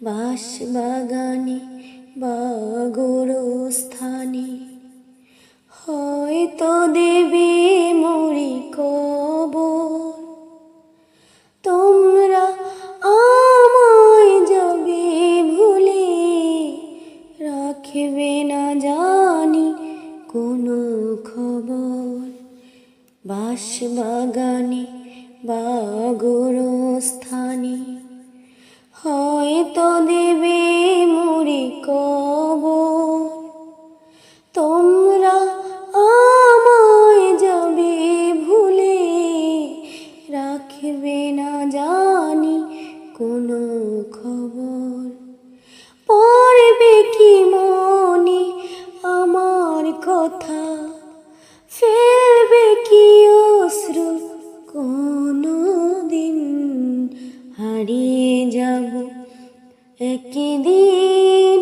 বাঁশ বাগানে বা গোরস্থানে হয়তো দেবে মরি কবর। তোমরা আমায় যাবে ভুলে, রাখবে না জানি কোনো খবর। বাঁশ বাগানে বা গোরস্থানে হয়তো দেবে মরি কবর। তোমরা আমায় যাবে ভুলে, রাখবে না জানি কোনো খবর। পড়বে কি মনে আমার কথা, ফেলবে কি অশ্রু কোনো দিন। হারিয়ে যাব একদিন